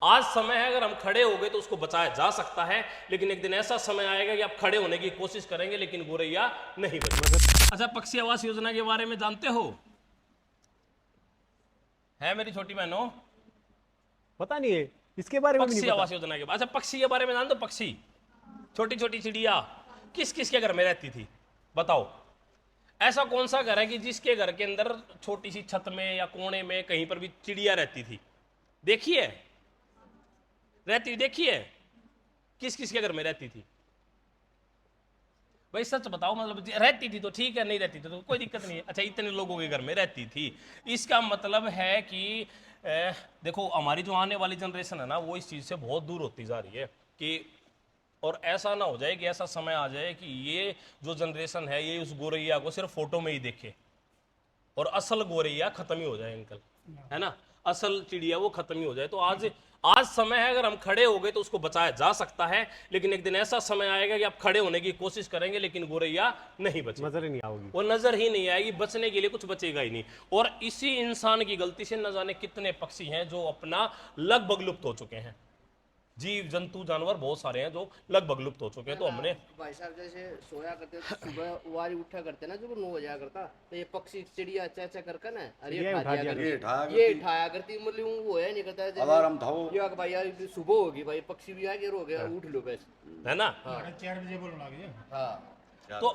आज समय है, अगर हम खड़े हो गए तो उसको बचाया जा सकता है, लेकिन एक दिन ऐसा समय आएगा कि आप खड़े होने की कोशिश करेंगे लेकिन गोरैया नहीं बचेगी। अच्छा, पक्षी आवास योजना के बारे में जानते हो? है मेरी छोटी बहनों? पता नहीं है इसके बारे में भी नहीं पक्षी पता। आवास योजना के बाद, अच्छा पक्षी के बारे में जानते हो? पक्षी, छोटी छोटी चिड़िया किस किस के घर में रहती थी बताओ? ऐसा कौन सा घर है कि जिसके घर के अंदर छोटी सी छत में या कोने में कहीं पर भी चिड़िया रहती थी? देखिए, रहती, देखिए किस किस के घर में रहती थी? भाई सच बताओ, मतलब रहती थी तो ठीक है, नहीं रहती थी तो कोई दिक्कत नहीं है। अच्छा, इतने लोगों के घर में रहती थी, इसका मतलब है कि देखो हमारी जो आने वाली जनरेशन है ना, वो इस चीज़ से बहुत दूर होती जा रही है कि, और ऐसा ना हो जाए कि ऐसा समय आ जाए कि ये जो जनरेशन है ये उस गोरैया को सिर्फ फोटो में ही देखे और असल गोरैया खत्म ही हो जाए अंकल, है ना, असल चिड़िया वो खत्म ही हो जाए। तो आज समय है, अगर हम खड़े हो गए तो उसको बचाया जा सकता है, लेकिन एक दिन ऐसा समय आएगा कि आप खड़े होने की कोशिश करेंगे लेकिन गोरैया नहीं बचेगी, नजर ही नहीं आओगी, वो नजर ही नहीं आएगी, बचने के लिए कुछ बचेगा ही नहीं। और इसी इंसान की गलती से न जाने कितने पक्षी हैं जो अपना लगभग लुप्त हो चुके हैं, जीव जंतु जानवर बहुत सारे हैं जो लगभग लुप्त हो चुके हैं। तो हमने भाई साहब जैसे सोया करते तो सुबह वारी उठा करते ना, जब 9 बजा करता तो ये पक्षी चिड़िया अच्छा अच्छा करके ना, अरे ये ये उठा दिया ये उठाया करती, मतलब वो है नहीं करता है अलार्म था वो। ये भाई यार सुबह होगी भाई, पक्षी भी आ गए, रो गया, उठ लो बस। है ना, 4 बजे बोलने लगे। हाँ तो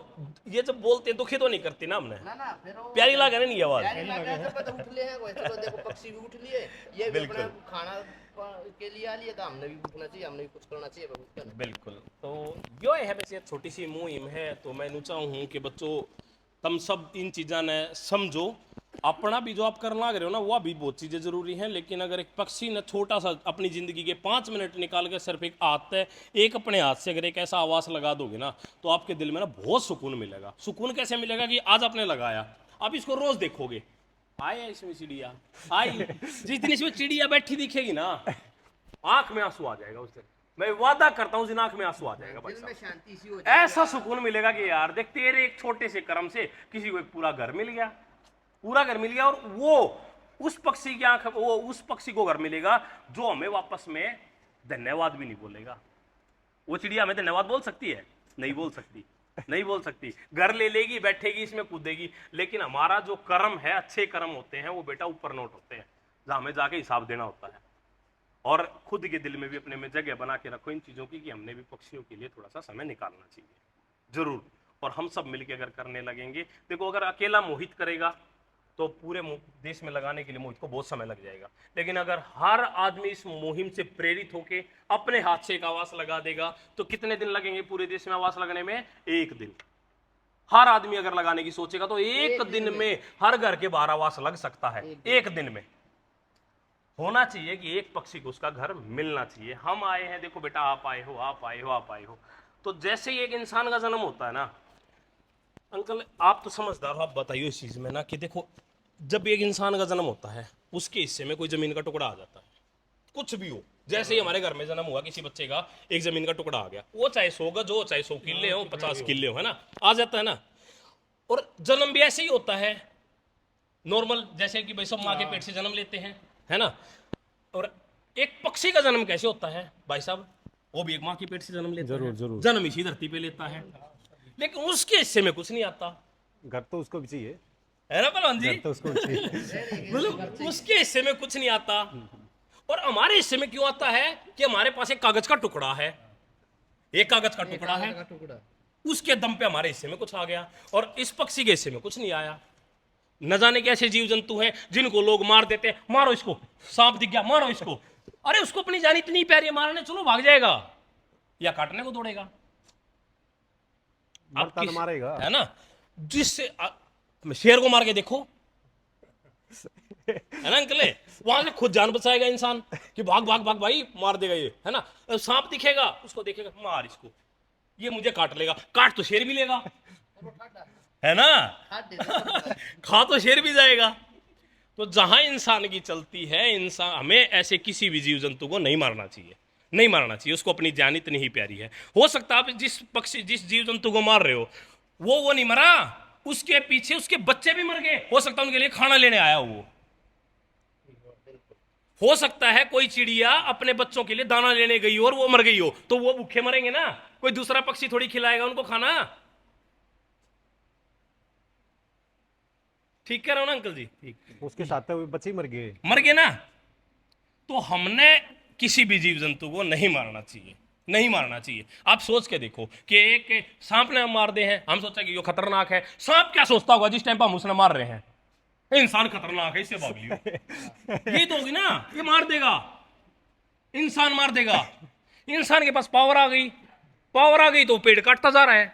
ये जब बोलते हैं दुखी तो नहीं करती ना हमने, ना फिर वो प्यारी लगा नहीं आवाज। प्यारी लगा जब तो उठ ले हैं कोई, चलो देखो पक्षी भी उठ लिए, ये भी अपना खाना के लिए आ लिए, तो हमने भी उठना चाहिए, हमने भी कुछ करना चाहिए बाबू। बिल्कुल, तो यो है वैसे छोटी सी मुहिम है, तो मैं चाहूँ कि बच्चों तुम सब इन चीज़ा ने समझो, अपना भी जो आप करना लग रहे हो ना वह भी बहुत चीज़ें ज़रूरी हैं, लेकिन अगर एक पक्षी ने छोटा सा अपनी ज़िंदगी के 5 मिनट निकाल कर सिर्फ एक हाथ है, एक अपने हाथ से अगर एक ऐसा आवास लगा दोगे ना, तो आपके दिल में ना बहुत सुकून मिलेगा। सुकून कैसे मिलेगा कि आज आपने लगाया, आप इसको रोज़ देखोगे, आया इसमें चिड़िया आई, जिस दिन इसमें चिड़िया बैठी दिखेगी ना, आंख में आंसू आ जाएगा उस दिन, मैं वादा करता हूं, उस दिन आंख में आंसू आ जाएगा भाई दिल में साहब। शांति सी हो ऐसा सुकून मिलेगा कि यार देख तेरे एक छोटे से कर्म से किसी को एक पूरा घर मिल गया, पूरा घर मिल गया, और वो उस पक्षी की आंख, वो उस पक्षी को घर मिलेगा जो हमें वापस में धन्यवाद भी नहीं बोलेगा। वो चिड़िया हमें धन्यवाद बोल सकती है? नहीं बोल सकती, नहीं बोल सकती। घर ले लेगी, बैठेगी, इसमें कूदेगी, लेकिन हमारा जो कर्म है, अच्छे कर्म होते हैं वो बेटा ऊपर नोट होते हैं, जहां हमें जाके हिसाब देना होता है। और खुद के दिल में भी अपने में जगह बना के रखो इन चीज़ों की कि हमने भी पक्षियों के लिए थोड़ा सा समय निकालना चाहिए जरूर। और हम सब मिलकर अगर करने लगेंगे, देखो अगर अकेला मोहित करेगा तो पूरे देश में लगाने के लिए मोहित को बहुत समय लग जाएगा, लेकिन अगर हर आदमी इस मुहिम से प्रेरित होकर अपने हाथ से एक आवास लगा देगा तो कितने दिन लगेंगे पूरे देश में आवास लगाने में? 1 दिन। हर आदमी अगर लगाने की सोचेगा तो 1 दिन में हर घर के बाहर आवास लग सकता है, 1 दिन में। होना चाहिए कि एक पक्षी को उसका घर मिलना चाहिए। हम आए हैं, देखो बेटा आप आए हो, आप आए हो, आप आए हो, तो जैसे ही एक इंसान का जन्म होता है ना अंकल, आप तो समझदार हो, आप बताइए इस चीज में ना कि देखो जब एक इंसान का जन्म होता है उसके हिस्से में कोई जमीन का टुकड़ा आ जाता है, कुछ भी हो, जैसे ही हमारे घर में जन्म हुआ किसी बच्चे का, एक जमीन का टुकड़ा आ गया, वो चाहे 100 गज हो, चाहे 100 किले हो, 50 किले हो, है ना, आ जाता है ना। और जन्म भी ऐसे ही होता है नॉर्मल, जैसे कि भाई सब माँ के पेट से जन्म लेते हैं, है ना। और एक पक्षी का जन्म कैसे होता है भाई साहब? वो भी एक माँ के पेट से जन्म लेता है, जरूर जन्म इसी धरती पे लेता है, लेकिन उसके हिस्से में कुछ नहीं आता, घर तो उसको भी चाहिए, है ना पहलवान जी? घर तो उसको भी चाहिए। मतलब उसके हिस्से में कुछ नहीं आता, और हमारे हिस्से में क्यों आता है कि हमारे पास एक कागज का टुकड़ा है, एक कागज का टुकड़ा है, उसके दम पे हमारे हिस्से में कुछ आ गया, और इस पक्षी के हिस्से में कुछ नहीं आया। न जाने कैसे जीव जंतु हैं जिनको लोग मार देते हैं, मारो इसको, सांप दिख गया मारो इसको, अरे उसको अपनी जान इतनी प्यारी है, मारने चलो भाग जाएगा या काटने को दौड़ेगा, मरता तो मारेगा, है ना। जिससे शेर को मार के देखो, है ना अंकल, वहां से खुद जान बचाएगा इंसान कि भाग भाग भाग भाई, मार देगा ये, है ना। सांप दिखेगा उसको देखेगा, मार इसको, ये मुझे काट लेगा, काट तो शेर भी लेगा, है ना, खा तो शेर भी जाएगा। तो जहां इंसान की चलती है, इंसान, हमें ऐसे किसी भी जीव जंतु को नहीं मारना चाहिए, नहीं मारना चाहिए, उसको अपनी जान इतनी ही प्यारी है। हो सकता है आप जिस पक्षी, जिस जीव जंतु को मार रहे हो वो नहीं मरा, उसके पीछे उसके बच्चे भी मर गए, हो सकता है उनके लिए खाना लेने आया वो, हो सकता है कोई चिड़िया अपने बच्चों के लिए दाना लेने गई हो और वो मर गई हो, तो वो भूखे मरेंगे ना, कोई दूसरा पक्षी थोड़ी खिलाएगा उनको खाना। ठीक कह रहा हूं ना अंकल जी? ठीक, उसके साथ तो बच्चे ही मर गए। मर गए ना। तो हमने किसी भी जीव जंतु को नहीं मारना चाहिए, नहीं मारना चाहिए। आप सोच के देखो कि एक सांप ने हम मार दे हैं, हम सोचा कि ये खतरनाक है, सांप क्या सोचता होगा जिस टाइम पर हम उसने मार रहे हैं, इंसान खतरनाक है इससे भाग लियो। ये तो होगी ना, ये मार देगा, इंसान मार देगा। इंसान के पास पावर आ गई, पावर आ गई तो पेड़ काटता जा रहा है।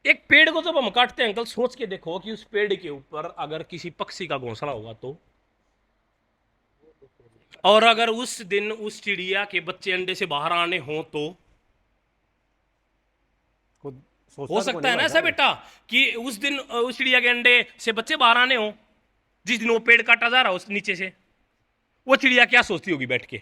एक पेड़ को जब हम काटते हैं अंकल, सोच के देखो कि उस पेड़ के ऊपर अगर किसी पक्षी का घोंसला होगा तो, और अगर उस दिन उस चिड़िया के बच्चे अंडे से बाहर आने हो तो खुद सोचता हो तो सकता नहीं है ना भाई ऐसा साहब। बेटा कि उस दिन उस चिड़िया के अंडे से बच्चे बाहर आने हो, जिस दिन वो पेड़ काटा जा रहा हो उस नीचे से, वो चिड़िया क्या सोचती होगी बैठ के,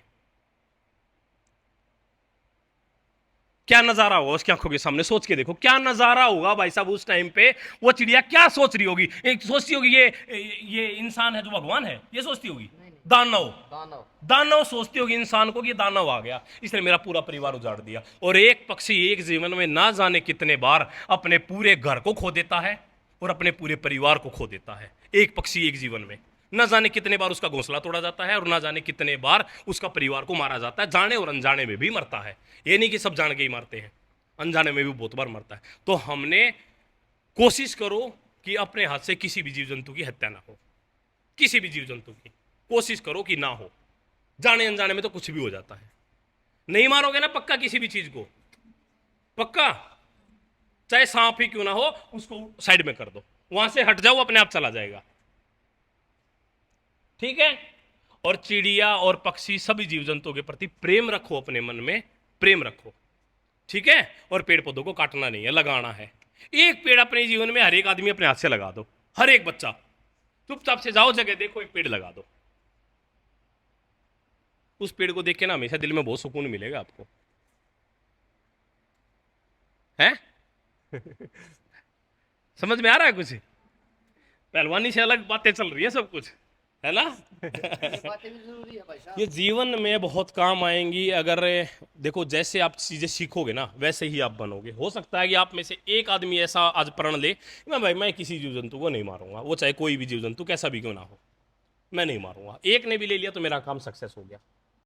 क्या नजारा होगा उसकी आंखों के सामने? सोच के देखो क्या नजारा होगा भाई साहब उस टाइम पे। वो चिड़िया क्या सोच रही होगी? एक सोचती होगी ये इंसान है जो भगवान है, ये सोचती होगी? दानव, दानव दानव सोचती होगी इंसान को कि ये दानव आ गया, इसने मेरा पूरा परिवार उजाड़ दिया। और एक पक्षी एक जीवन में ना जाने कितने बार अपने पूरे घर को खो देता है और अपने पूरे परिवार को खो देता है। एक पक्षी एक जीवन में न जाने कितने बार उसका घोंसला तोड़ा जाता है और ना जाने कितने बार उसका परिवार को मारा जाता है। जाने और अनजाने में भी मरता है, ये नहीं कि सब जान के ही मारते हैं, अनजाने में भी बहुत बार मरता है। तो हमने कोशिश करो कि अपने हाथ से किसी भी जीव जंतु की हत्या ना हो, किसी भी जीव जंतु की कोशिश करो कि ना हो। जाने अनजाने में तो कुछ भी हो जाता है। नहीं मारोगे ना पक्का किसी भी चीज को, पक्का, चाहे सांप ही क्यों ना हो, उसको साइड में कर दो, वहां से हट जाओ, अपने आप चला जाएगा। ठीक है? और चिड़िया और पक्षी सभी जीव जंतुओं के प्रति प्रेम रखो, अपने मन में प्रेम रखो। ठीक है? और पेड़ पौधों को काटना नहीं है, लगाना है। एक पेड़ अपने जीवन में हर एक आदमी अपने हाथ से लगा दो, हर एक बच्चा चुपचाप से जाओ, जगह देखो, एक पेड़ लगा दो। उस पेड़ को देख के ना हमेशा दिल में बहुत सुकून मिलेगा आपको, है? समझ में आ रहा है कुछ? पहलवानी से अलग बातें चल रही है सब कुछ, है ना? ये बातें भी जरूरी है भाई साहब। ये जीवन में बहुत काम आएंगी। अगर देखो जैसे आप चीजें सीखोगे ना वैसे ही आप बनोगे। हो सकता है कि आप में से एक आदमी ऐसा आज प्रण ले, मैं किसी जीव जंतु को नहीं मारूंगा, वो चाहे कोई भी जीव जंतु कैसा भी क्यों ना हो, मैं नहीं मारूंगा। एक ने भी ले लिया तो मेरा काम सक्सेस हो गया।